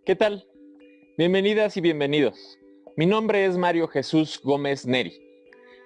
¿Qué tal? Bienvenidas y bienvenidos. Mi nombre es Mario Jesús Gómez Neri.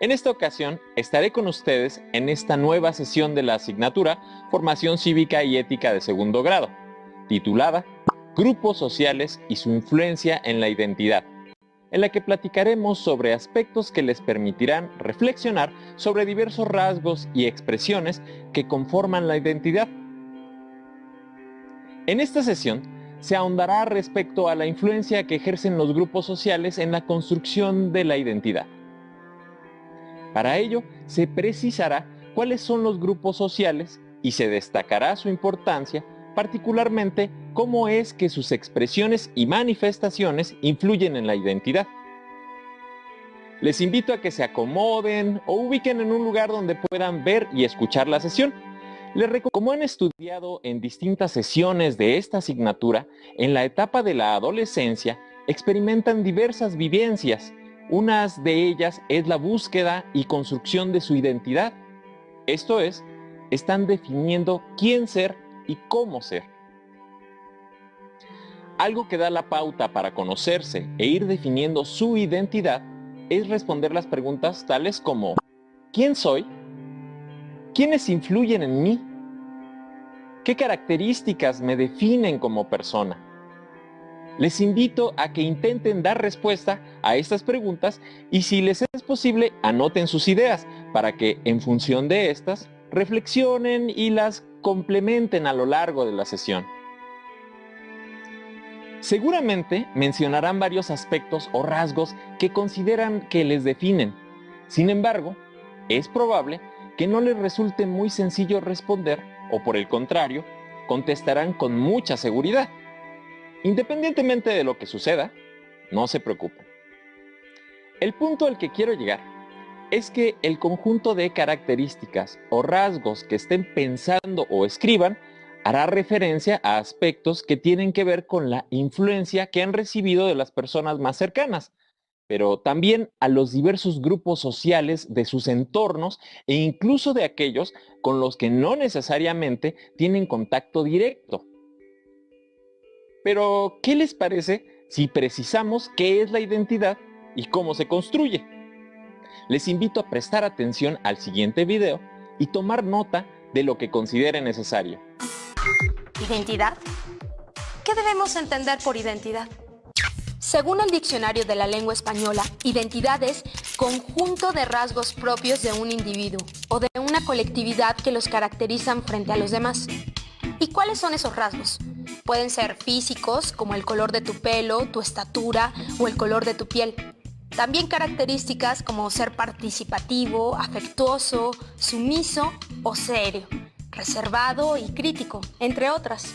En esta ocasión estaré con ustedes en esta nueva sesión de la asignatura Formación Cívica y Ética de segundo grado, titulada Grupos sociales y su influencia en la identidad, en la que platicaremos sobre aspectos que les permitirán reflexionar sobre diversos rasgos y expresiones que conforman la identidad. En esta sesión se ahondará respecto a la influencia que ejercen los grupos sociales en la construcción de la identidad. Para ello, se precisará cuáles son los grupos sociales y se destacará su importancia, particularmente cómo es que sus expresiones y manifestaciones influyen en la identidad. Les invito a que se acomoden o ubiquen en un lugar donde puedan ver y escuchar la sesión. Como han estudiado en distintas sesiones de esta asignatura, en la etapa de la adolescencia experimentan diversas vivencias. Unas de ellas es la búsqueda y construcción de su identidad. Esto es, están definiendo quién ser y cómo ser. Algo que da la pauta para conocerse e ir definiendo su identidad es responder las preguntas tales como ¿quién soy? ¿Quiénes influyen en mí? ¿Qué características me definen como persona? Les invito a que intenten dar respuesta a estas preguntas y, si les es posible, anoten sus ideas para que, en función de estas, reflexionen y las complementen a lo largo de la sesión. Seguramente mencionarán varios aspectos o rasgos que consideran que les definen. Sin embargo, es probable que no les resulte muy sencillo responder o, por el contrario, contestarán con mucha seguridad. Independientemente de lo que suceda, no se preocupen. El punto al que quiero llegar es que el conjunto de características o rasgos que estén pensando o escriban hará referencia a aspectos que tienen que ver con la influencia que han recibido de las personas más cercanas, pero también a los diversos grupos sociales de sus entornos e incluso de aquellos con los que no necesariamente tienen contacto directo. Pero, ¿qué les parece si precisamos qué es la identidad y cómo se construye? Les invito a prestar atención al siguiente video y tomar nota de lo que consideren necesario. ¿Identidad? ¿Qué debemos entender por identidad? Según el Diccionario de la Lengua Española, identidad es conjunto de rasgos propios de un individuo o de una colectividad que los caracterizan frente a los demás. ¿Y cuáles son esos rasgos? Pueden ser físicos, como el color de tu pelo, tu estatura o el color de tu piel. También características como ser participativo, afectuoso, sumiso o serio, reservado y crítico, entre otras.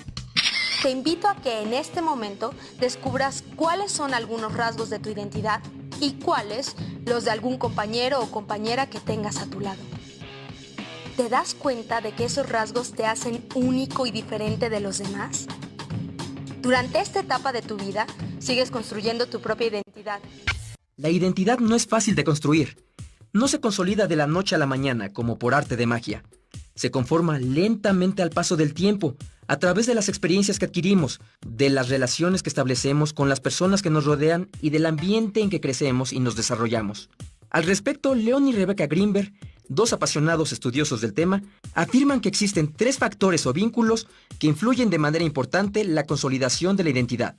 Te invito a que en este momento descubras cuáles son algunos rasgos de tu identidad y cuáles los de algún compañero o compañera que tengas a tu lado. ¿Te das cuenta de que esos rasgos te hacen único y diferente de los demás? Durante esta etapa de tu vida, sigues construyendo tu propia identidad. La identidad no es fácil de construir. No se consolida de la noche a la mañana como por arte de magia. Se conforma lentamente al paso del tiempo, a través de las experiencias que adquirimos, de las relaciones que establecemos con las personas que nos rodean y del ambiente en que crecemos y nos desarrollamos. Al respecto, Leon y Rebecca Greenberg, dos apasionados estudiosos del tema, afirman que existen tres factores o vínculos que influyen de manera importante la consolidación de la identidad.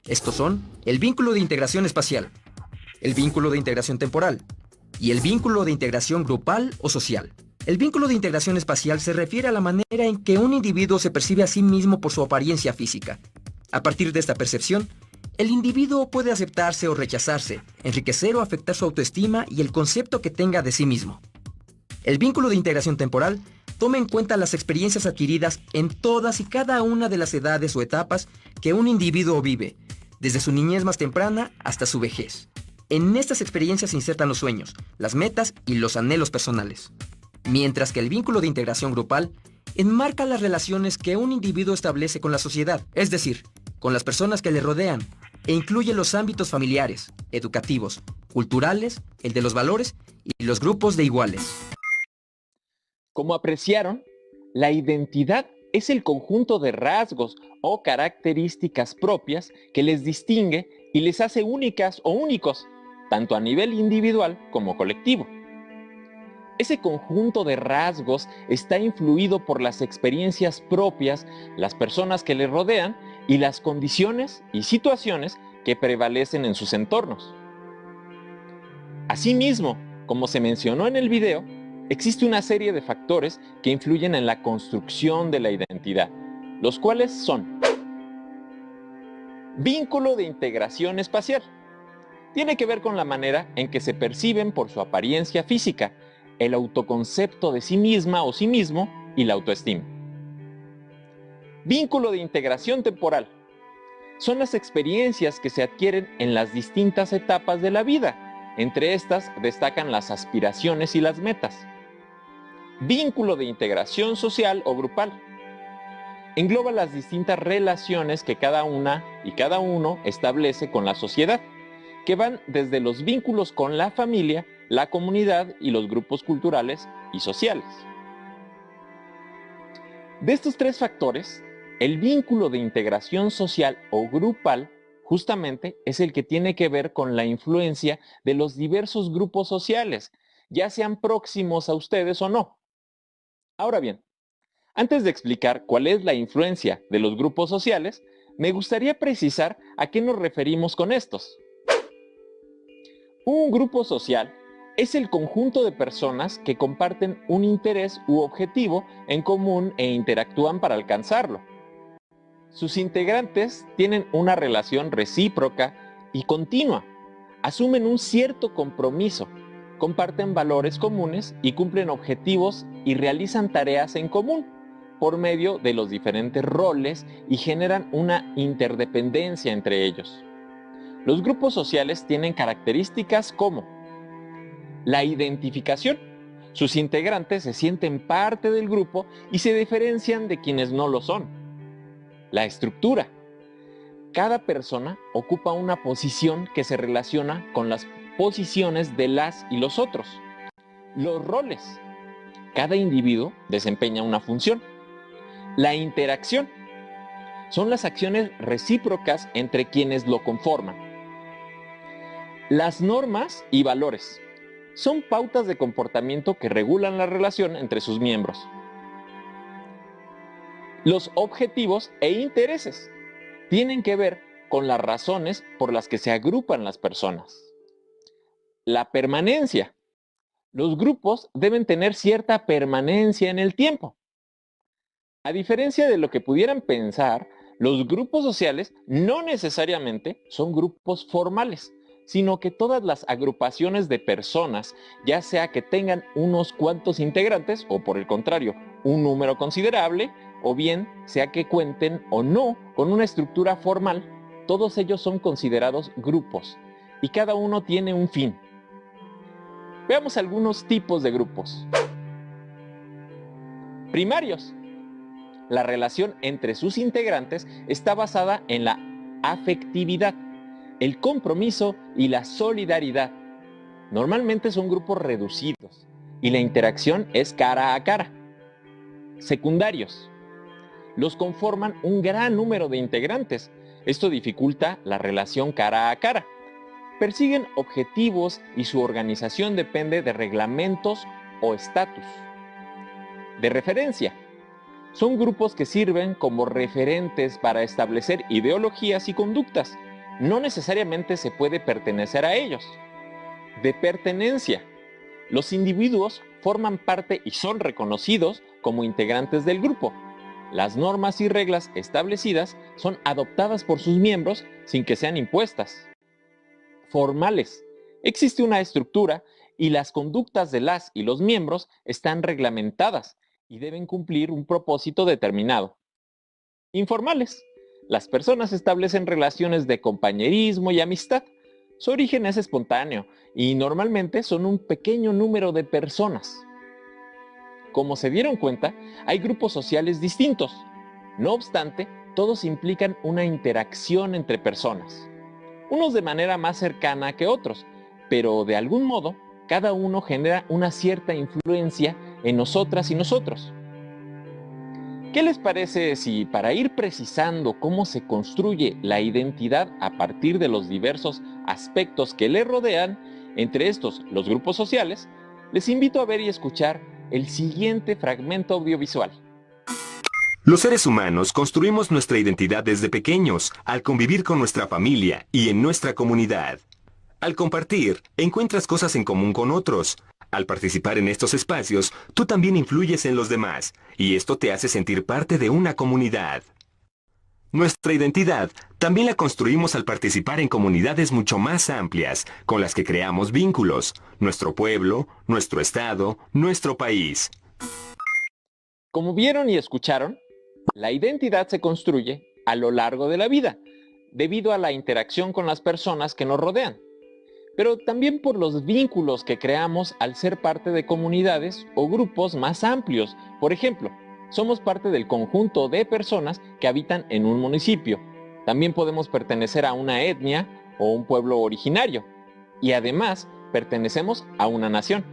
Estos son el vínculo de integración espacial, el vínculo de integración temporal y el vínculo de integración grupal o social. El vínculo de integración espacial se refiere a la manera en que un individuo se percibe a sí mismo por su apariencia física. A partir de esta percepción, el individuo puede aceptarse o rechazarse, enriquecer o afectar su autoestima y el concepto que tenga de sí mismo. El vínculo de integración temporal toma en cuenta las experiencias adquiridas en todas y cada una de las edades o etapas que un individuo vive, desde su niñez más temprana hasta su vejez. En estas experiencias se insertan los sueños, las metas y los anhelos personales. Mientras que el vínculo de integración grupal enmarca las relaciones que un individuo establece con la sociedad, es decir, con las personas que le rodean, e incluye los ámbitos familiares, educativos, culturales, el de los valores y los grupos de iguales. Como apreciaron, la identidad es el conjunto de rasgos o características propias que les distingue y les hace únicas o únicos, tanto a nivel individual como colectivo. Ese conjunto de rasgos está influido por las experiencias propias, las personas que le rodean y las condiciones y situaciones que prevalecen en sus entornos. Asimismo, como se mencionó en el video, existe una serie de factores que influyen en la construcción de la identidad, los cuales son: vínculo de integración espacial. Tiene que ver con la manera en que se perciben por su apariencia física, el autoconcepto de sí misma o sí mismo y la autoestima. Vínculo de integración temporal. Son las experiencias que se adquieren en las distintas etapas de la vida. Entre estas destacan las aspiraciones y las metas. Vínculo de integración social o grupal. Engloba las distintas relaciones que cada una y cada uno establece con la sociedad, que van desde los vínculos con la familia, la comunidad y los grupos culturales y sociales. De estos tres factores, el vínculo de integración social o grupal justamente es el que tiene que ver con la influencia de los diversos grupos sociales, ya sean próximos a ustedes o no. Ahora bien, antes de explicar cuál es la influencia de los grupos sociales, me gustaría precisar a qué nos referimos con estos. Un grupo social es el conjunto de personas que comparten un interés u objetivo en común e interactúan para alcanzarlo. Sus integrantes tienen una relación recíproca y continua, asumen un cierto compromiso, comparten valores comunes y cumplen objetivos y realizan tareas en común por medio de los diferentes roles y generan una interdependencia entre ellos. Los grupos sociales tienen características como la identificación. Sus integrantes se sienten parte del grupo y se diferencian de quienes no lo son. La estructura. Cada persona ocupa una posición que se relaciona con las posiciones de las y los otros. Los roles. Cada individuo desempeña una función. La interacción. Son las acciones recíprocas entre quienes lo conforman. Las normas y valores. Son pautas de comportamiento que regulan la relación entre sus miembros. Los objetivos e intereses tienen que ver con las razones por las que se agrupan las personas. La permanencia. Los grupos deben tener cierta permanencia en el tiempo. A diferencia de lo que pudieran pensar, los grupos sociales no necesariamente son grupos formales, sino que todas las agrupaciones de personas, ya sea que tengan unos cuantos integrantes o por el contrario, un número considerable, o bien sea que cuenten o no con una estructura formal, todos ellos son considerados grupos y cada uno tiene un fin. Veamos algunos tipos de grupos. Primarios. La relación entre sus integrantes está basada en la afectividad, el compromiso y la solidaridad. Normalmente son grupos reducidos y la interacción es cara a cara. Secundarios. Los conforman un gran número de integrantes. Esto dificulta la relación cara a cara. Persiguen objetivos y su organización depende de reglamentos o estatus. De referencia. Son grupos que sirven como referentes para establecer ideologías y conductas. No necesariamente se puede pertenecer a ellos. De pertenencia. Los individuos forman parte y son reconocidos como integrantes del grupo. Las normas y reglas establecidas son adoptadas por sus miembros sin que sean impuestas. Formales. Existe una estructura y las conductas de las y los miembros están reglamentadas y deben cumplir un propósito determinado. Informales. Las personas establecen relaciones de compañerismo y amistad. Su origen es espontáneo y normalmente son un pequeño número de personas. Como se dieron cuenta, hay grupos sociales distintos. No obstante, todos implican una interacción entre personas. Unos de manera más cercana que otros, pero de algún modo, cada uno genera una cierta influencia en nosotras y nosotros. ¿Qué les parece si, para ir precisando cómo se construye la identidad a partir de los diversos aspectos que le rodean, entre estos los grupos sociales, les invito a ver y escuchar el siguiente fragmento audiovisual? Los seres humanos construimos nuestra identidad desde pequeños, al convivir con nuestra familia y en nuestra comunidad. Al compartir, encuentras cosas en común con otros. Al participar en estos espacios, tú también influyes en los demás, y esto te hace sentir parte de una comunidad. Nuestra identidad también la construimos al participar en comunidades mucho más amplias, con las que creamos vínculos, nuestro pueblo, nuestro estado, nuestro país. Como vieron y escucharon, la identidad se construye a lo largo de la vida, debido a la interacción con las personas que nos rodean, pero también por los vínculos que creamos al ser parte de comunidades o grupos más amplios. Por ejemplo, somos parte del conjunto de personas que habitan en un municipio. También podemos pertenecer a una etnia o un pueblo originario, y además pertenecemos a una nación.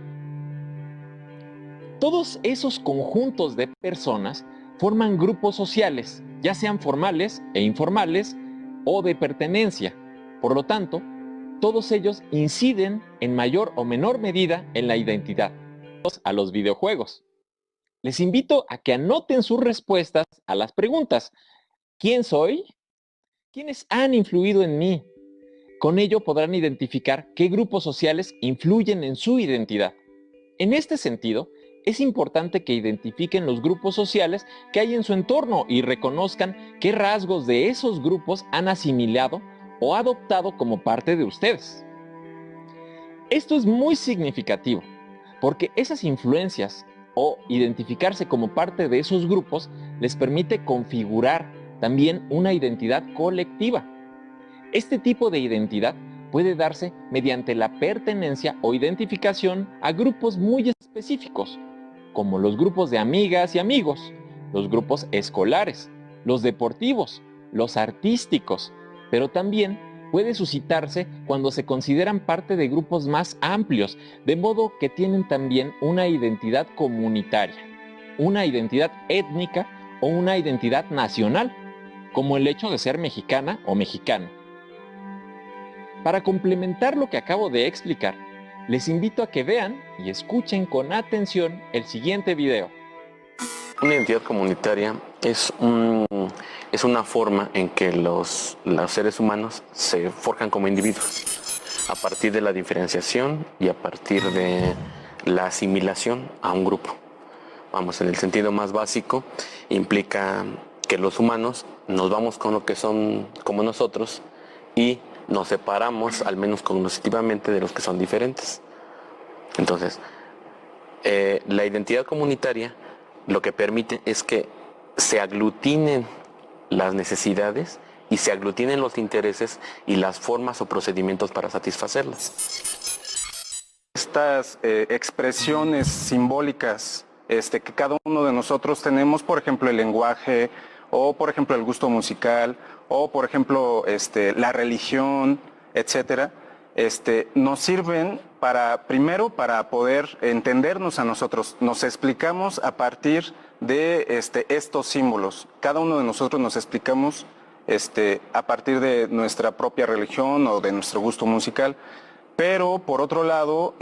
Todos esos conjuntos de personas forman grupos sociales, ya sean formales e informales o de pertenencia. Por lo tanto, todos ellos inciden en mayor o menor medida en la identidad. A los videojuegos. Les invito a que anoten sus respuestas a las preguntas: ¿quién soy? ¿Quiénes han influido en mí? Con ello podrán identificar qué grupos sociales influyen en su identidad. En este sentido, es importante que identifiquen los grupos sociales que hay en su entorno y reconozcan qué rasgos de esos grupos han asimilado o adoptado como parte de ustedes. Esto es muy significativo, porque esas influencias o identificarse como parte de esos grupos les permite configurar también una identidad colectiva. Este tipo de identidad puede darse mediante la pertenencia o identificación a grupos muy específicos, como los grupos de amigas y amigos, los grupos escolares, los deportivos, los artísticos, pero también puede suscitarse cuando se consideran parte de grupos más amplios, de modo que tienen también una identidad comunitaria, una identidad étnica o una identidad nacional, como el hecho de ser mexicana o mexicano. Para complementar lo que acabo de explicar, les invito a que vean y escuchen con atención el siguiente video. Una identidad comunitaria es una forma en que los seres humanos se forjan como individuos a partir de la diferenciación y a partir de la asimilación a un grupo. Vamos, en el sentido más básico, implica que los humanos nos vamos con lo que son como nosotros y nos separamos, al menos cognitivamente, de los que son diferentes. Entonces, la identidad comunitaria lo que permite es que se aglutinen las necesidades y se aglutinen los intereses y las formas o procedimientos para satisfacerlas. Estas expresiones simbólicas que cada uno de nosotros tenemos, por ejemplo el lenguaje, o por ejemplo el gusto musical, o por ejemplo la religión, etcétera, nos sirven primero para poder entendernos a nosotros. Nos explicamos a partir de estos símbolos. Cada uno de nosotros nos explicamos a partir de nuestra propia religión o de nuestro gusto musical. Pero por otro lado,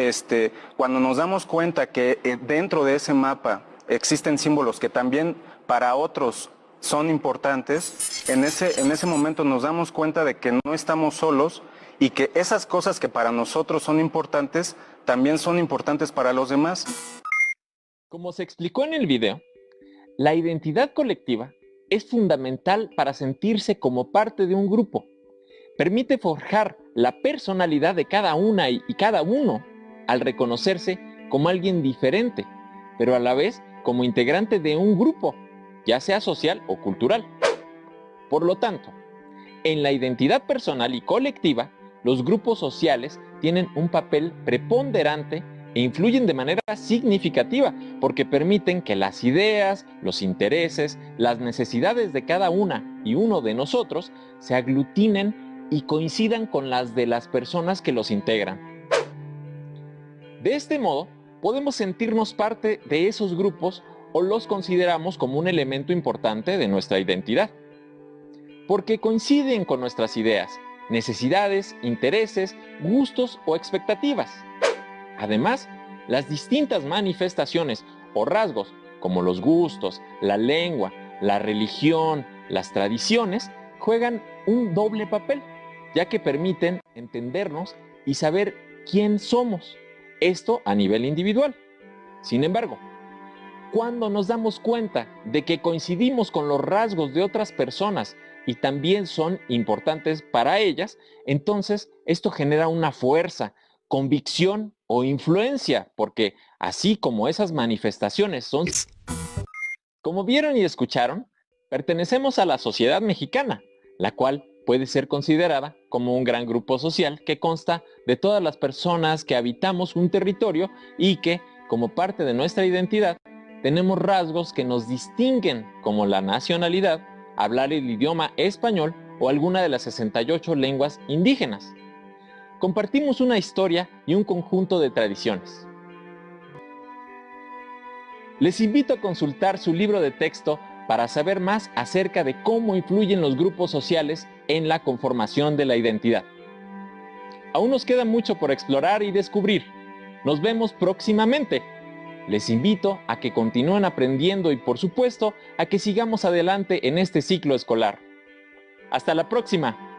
cuando nos damos cuenta que dentro de ese mapa existen símbolos que también para otros son importantes, en ese momento nos damos cuenta de que no estamos solos y que esas cosas que para nosotros son importantes, también son importantes para los demás. Como se explicó en el video, la identidad colectiva es fundamental para sentirse como parte de un grupo. Permite forjar la personalidad de cada una y cada uno al reconocerse como alguien diferente, pero a la vez como integrante de un grupo, ya sea social o cultural. Por lo tanto, en la identidad personal y colectiva, los grupos sociales tienen un papel preponderante e influyen de manera significativa porque permiten que las ideas, los intereses, las necesidades de cada una y uno de nosotros se aglutinen y coincidan con las de las personas que los integran. De este modo, podemos sentirnos parte de esos grupos o los consideramos como un elemento importante de nuestra identidad, porque coinciden con nuestras ideas, necesidades, intereses, gustos o expectativas. Además, las distintas manifestaciones o rasgos, como los gustos, la lengua, la religión, las tradiciones, juegan un doble papel, ya que permiten entendernos y saber quién somos, esto a nivel individual. Sin embargo, cuando nos damos cuenta de que coincidimos con los rasgos de otras personas y también son importantes para ellas, entonces esto genera una fuerza, convicción o influencia, porque así como esas manifestaciones son... Como vieron y escucharon, pertenecemos a la sociedad mexicana, la cual puede ser considerada como un gran grupo social que consta de todas las personas que habitamos un territorio y que, como parte de nuestra identidad, tenemos rasgos que nos distinguen, como la nacionalidad, hablar el idioma español o alguna de las 68 lenguas indígenas. Compartimos una historia y un conjunto de tradiciones. Les invito a consultar su libro de texto para saber más acerca de cómo influyen los grupos sociales en la conformación de la identidad. Aún nos queda mucho por explorar y descubrir. Nos vemos próximamente. Les invito a que continúen aprendiendo y, por supuesto, a que sigamos adelante en este ciclo escolar. ¡Hasta la próxima!